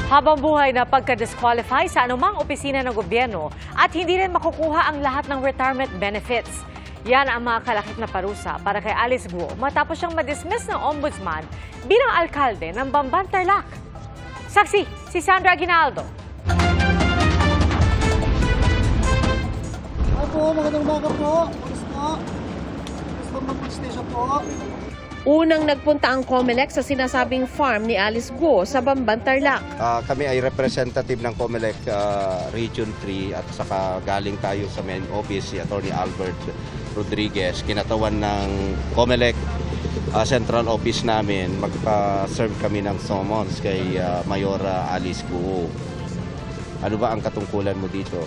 Habang buhay na pagka-disqualify sa anumang opisina ng gobyerno at hindi rin makukuha ang lahat ng retirement benefits. Yan ang mga kalakip na parusa para kay Alice Guo matapos siyang madismiss ng ombudsman bilang alkalde ng Bamban, Tarlac. Saksi, si Sandra Aguinaldo. Opo, magandang umaga po. Bamban Station po. Unang nagpunta ang COMELEC sa sinasabing farm ni Alice Guo sa Bamban, Tarlac. Kami ay representative ng COMELEC Region 3 at saka galing tayo sa main office si Attorney Albert Rodriguez, kinatawan ng COMELEC central office namin. Magpa-serve kami ng summons kay Mayor Alice Guo. Ano ba ang katungkulan mo dito?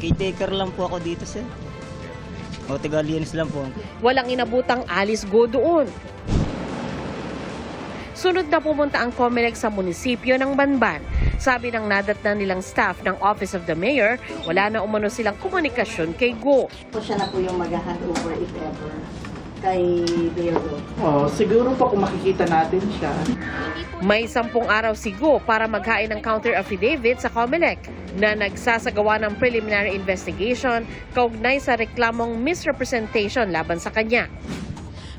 Caretaker lang po ako dito, sir. O Tigalians lang po. Walang inabutang Alice Guo doon. Sunod na pumunta ang COMELEC sa munisipyo ng Banban. Sabi ng nadatnan nilang staff ng Office of the Mayor, wala na umano silang komunikasyon kay Guo. Siya na po yung mag-hand over if ever kay Mayor Guo. Siguro po kung makikita natin siya. May 10 araw si Guo para maghain ng counter affidavit sa COMELEC na nagsasagawa ng preliminary investigation kaugnay sa reklamong misrepresentation laban sa kanya.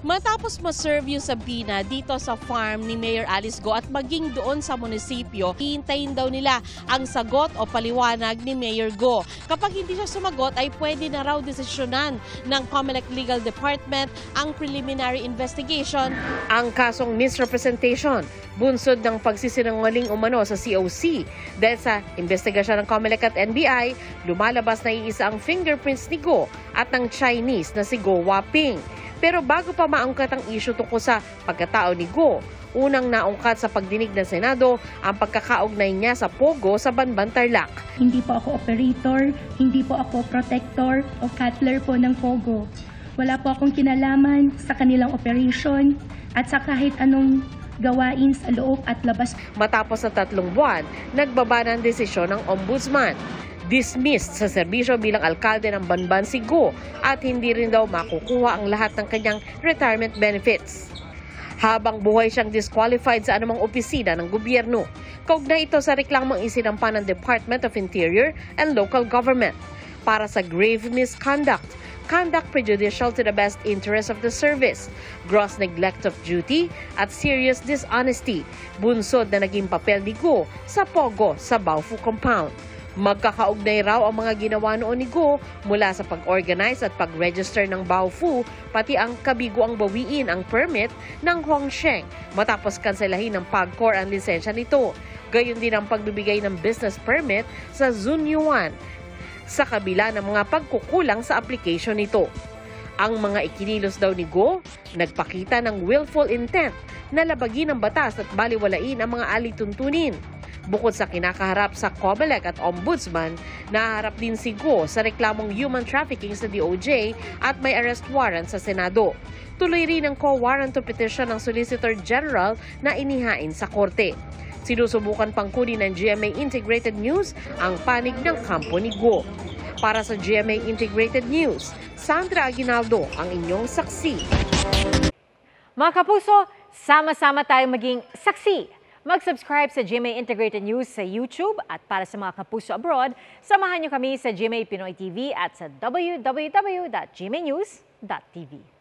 Matapos ma-serve yung sabina dito sa farm ni Mayor Alice Guo at maging doon sa munisipyo, hihintayin daw nila ang sagot o paliwanag ni Mayor Guo. Kapag hindi siya sumagot ay pwede na raw desisyonan ng COMELEC Legal Department ang preliminary investigation. Ang kasong misrepresentation, bunsod ng pagsisinungaling umano sa COC. Dahil sa investigasyon ng COMELEC at NBI, lumalabas na iisa ang fingerprints ni Guo at ng Chinese na si Guo Waping. Pero bago pa maungkat ang issue tungkol sa pagkatao ni Guo, unang naungkat sa pagdinig ng Senado ang pagkakaugnay niya sa Pogo sa Banban, Tarlac. Hindi po ako operator, hindi po ako protector o cutler po ng Pogo. Wala po akong kinalaman sa kanilang operation at sa kahit anong gawain sa loob at labas. Matapos sa 3 buwan, nagbaba ng desisyon ng ombudsman. Dismissed sa serbisyo bilang alkalde ng Banban si Guo at hindi rin daw makukuha ang lahat ng kanyang retirement benefits. Habang buhay siyang disqualified sa anumang opisina ng gobyerno. Kaugnay ito sa reklamong isinampa ng Department of Interior and Local Government para sa grave misconduct, conduct prejudicial to the best interest of the service, gross neglect of duty at serious dishonesty, bunsod na naging papel ni Guo sa Pogo sa Baofu Compound. Magkakaugnay raw ang mga ginawa noon ni Guo mula sa pag-organize at pag-register ng Baofu, pati ang kabiguang bawiin ang permit ng Huangsheng matapos kanselahin ng PAGCOR ang lisensya nito. Gayon din ang pagbibigay ng business permit sa Zunyuan sa kabila ng mga pagkukulang sa application nito. Ang mga ikinilos daw ni Guo, nagpakita ng willful intent na labagin ang batas at baliwalain ang mga alituntunin. Bukod sa kinakaharap sa COMELEC at Ombudsman, naharap din si Guo sa reklamong human trafficking sa DOJ at may arrest warrant sa Senado. Tuloy rin ang co-warrant to petition ng Solicitor General na inihain sa korte. Sinusubukan pang kunin ng GMA Integrated News ang panig ng kampo ni Guo. Para sa GMA Integrated News, Sandra Aguinaldo ang inyong saksi. Mga kapuso, sama-sama tayong maging saksi. Mag-subscribe sa GMA Integrated News sa YouTube at para sa mga kapuso abroad, samahan niyo kami sa GMA Pinoy TV at sa www.gmanews.tv.